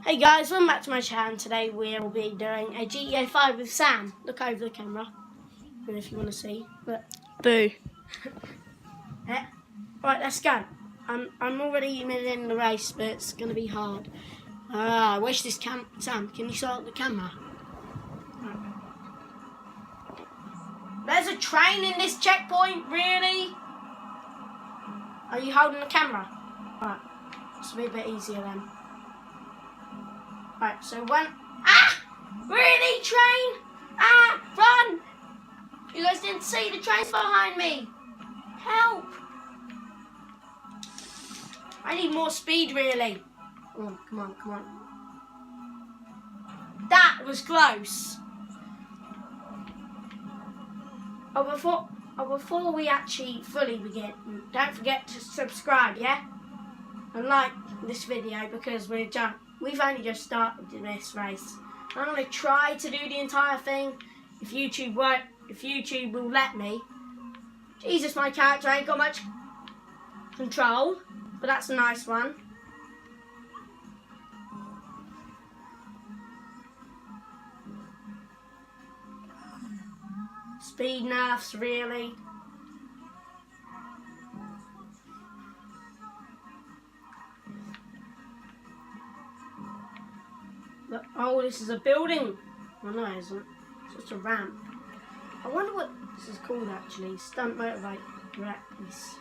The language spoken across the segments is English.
Hey guys, welcome back to my channel. Today we'll be doing a GTA5 with Sam. Look over the camera, and if you want to see. But boo. Yeah. Right, let's go. I'm already in the race, but it's gonna be hard. Where's this Sam? Can you start the camera? Right. There's a train in this checkpoint. Really? Are you holding the camera? Right. This will be a bit easier then. Right, so when... Really, train? Run! You guys didn't see the train's behind me. Help! I need more speed, really. Come on. That was close. Before we actually fully begin, don't forget to subscribe, yeah? And like this video because we've only just started this race. I'm going to try to do the entire thing if YouTube will let me. Jesus, my character ain't got much control, but that's a nice one. Speed nerfs, really. Look, oh, this is a building. Oh no, it isn't. It's just a ramp. I wonder what this is called actually. Stunt motivate race.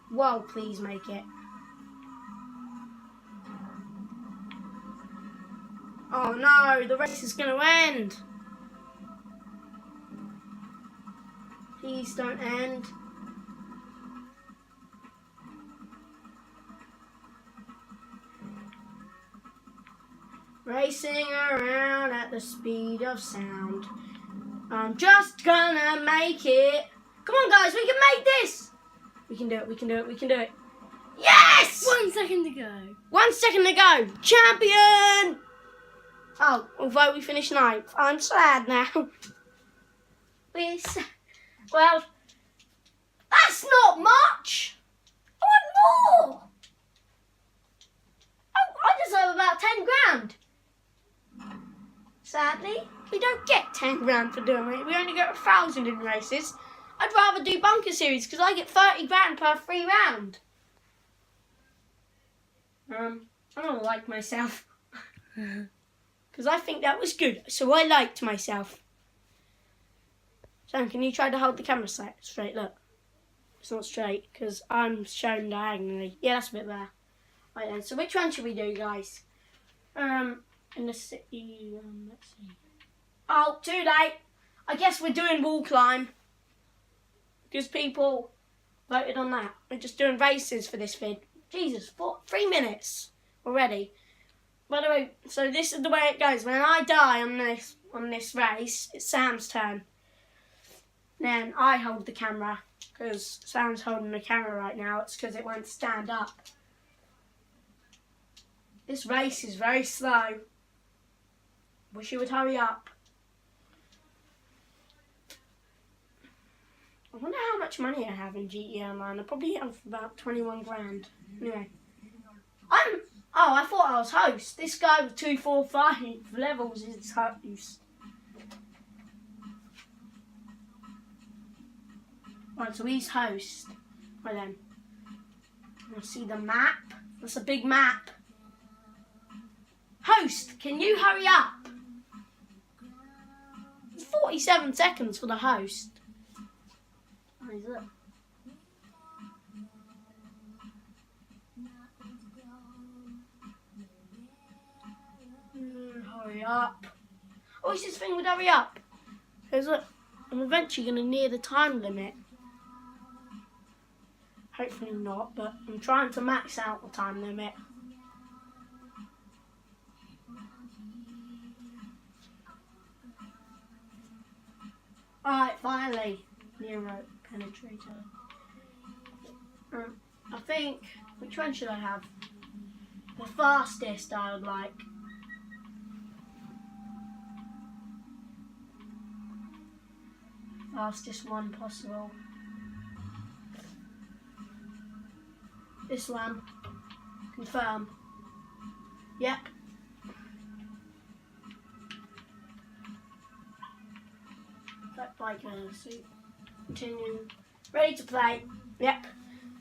Whoa, please make it. Oh no, the race is going to end. Please don't end. Racing around at the speed of sound. I'm just gonna make it. Come on guys, we can make this. We can do it. Yes! 1 second to go. 1 second to go. Champion! Oh, although we finished 9th, I'm sad now. Well, that's not much. I want more. I deserve about 10 grand. Sadly, we don't get 10 grand for doing it. We only get 1,000 in races. I'd rather do bunker series because I get 30 grand per free round. I don't like myself because I think that was good. So I liked myself. Sam, can you try to hold the camera straight? Look, it's not straight because I'm shown diagonally. Yeah, that's a bit better. Right then. So which one should we do, guys? In the city, let's see. Oh, too late. I guess we're doing wall climb. Because people voted on that. We're just doing races for this vid. Jesus, 3 minutes already. By the way, so this is the way it goes. When I die on this race, it's Sam's turn. Then I hold the camera. Because Sam's holding the camera right now. It's because it won't stand up. This race is very slow. Wish you would hurry up. I wonder how much money I have in GTA Online. I probably have about 21 grand. Anyway. I thought I was host. This guy with 245 levels is host. Right, so he's host. Right then. You'll see the map. That's a big map. Host, can you hurry up? It's 47 seconds for the host. What is it? Hurry up. Oh, it's this thing with hurry up. Because look, I'm eventually going to near the time limit. Hopefully not, but I'm trying to max out the time limit. Alright, finally, Nero penetrator. I think, which one should I have? The fastest I would like. Fastest one possible. This one. Confirm. Yep. like a suit. Continue. Ready to play. Yep.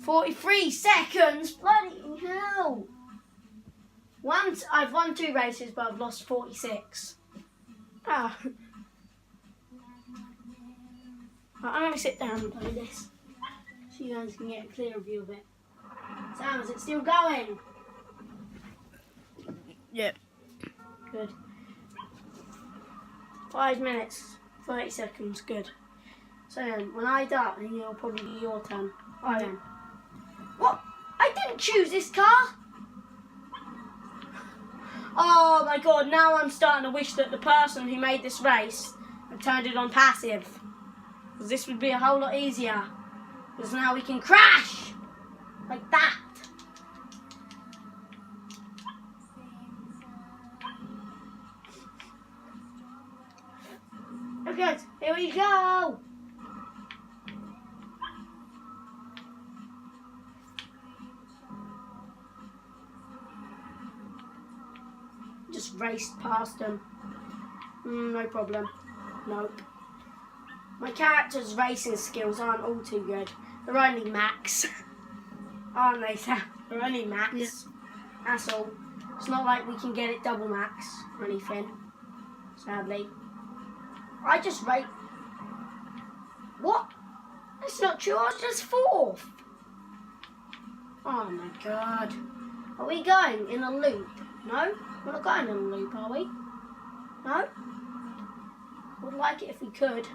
43 seconds. Bloody hell. I've won 2 races, but I've lost 46. Ah. I'm going to sit down and play this, so you guys can get a clearer view of it. Sam, is it still going? Yep. Good. 5 minutes, 30 seconds, good. So then, when I die, it'll probably be your turn. Alright then. What? I didn't choose this car! Oh my god, now I'm starting to wish that the person who made this race had turned it on passive. Because this would be a whole lot easier. Because now we can crash! Like that. Okay, here we go! Just raced past them. No problem. Nope. My character's racing skills aren't all too good. They're only max. Aren't they, Sam? They're only max. Yeah. That's all. It's not like we can get it double max or anything. Sadly. I just rate. What? That's not true. I was just 4th. Oh my god. Are we going in a loop? No? We're not going in a loop, are we? No? Would like it if we could.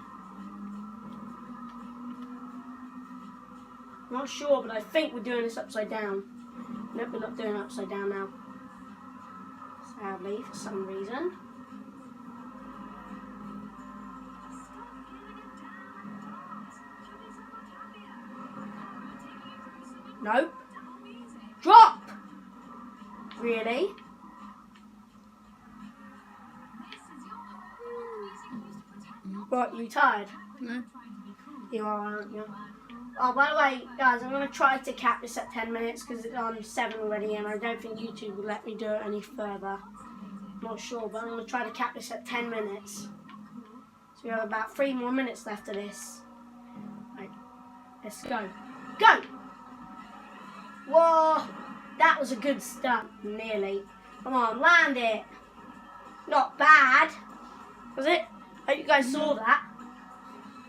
Not sure, but I think we're doing this upside down. Nope, we're not doing it upside down now. Sadly, for some reason. Nope. Drop! Really? What, you tired? No. You are, aren't you? Oh, by the way, guys, I'm going to try to cap this at 10 minutes because it's on 7 already and I don't think YouTube will let me do it any further. Not sure, but I'm going to try to cap this at 10 minutes. So we have about 3 more minutes left of this. Right, let's go. Go! Whoa! That was a good stunt, nearly. Come on, land it. Not bad, was it? Hope you guys saw that.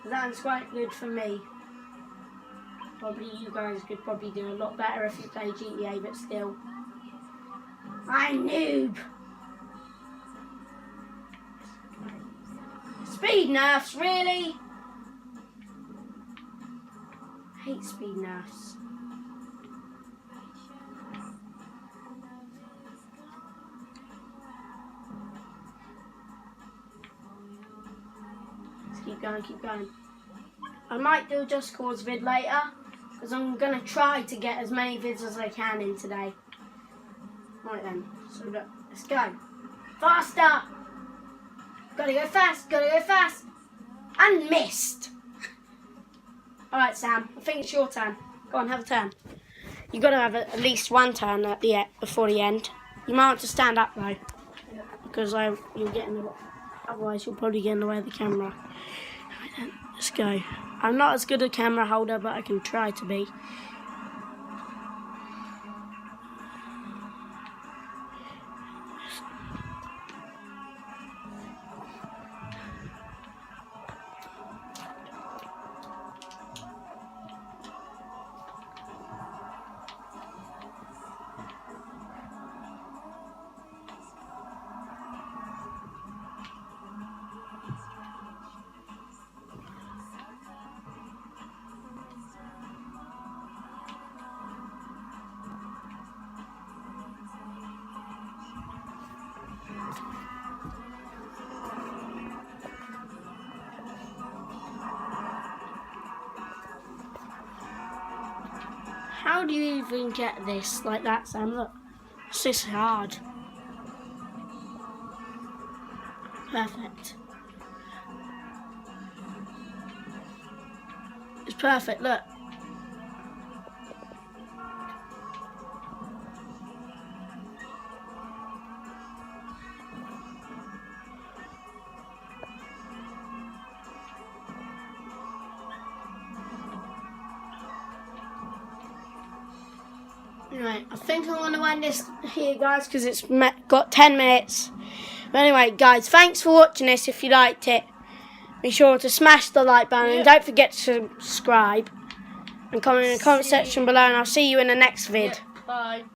That was quite good for me. Probably you guys could probably do a lot better if you play GTA, but still. I'm noob. Speed nerfs, really? I hate speed nerfs. Let's keep going, keep going. I might do a Just Cause vid later, because I'm going to try to get as many vids as I can in today. Right then, so look, let's go. Faster! Gotta go fast, gotta go fast. And missed. Alright, Sam, I think it's your turn. Go on, have a turn. You've got to have at least one turn at the before the end. You might want to stand up though, because you'll get in the way. Otherwise, you'll probably get in the way of the camera. Right then, let's go. I'm not as good a camera holder, but I can try to be. How do you even get this like that, Sam? Look, it's just hard. Perfect. It's perfect, look. Right, I think I'm going to end this here, guys, because it's got 10 minutes. But anyway, guys, thanks for watching this. If you liked it, be sure to smash the like button and don't forget to subscribe. And comment in the comment section below, and I'll see you in the next vid. Bye.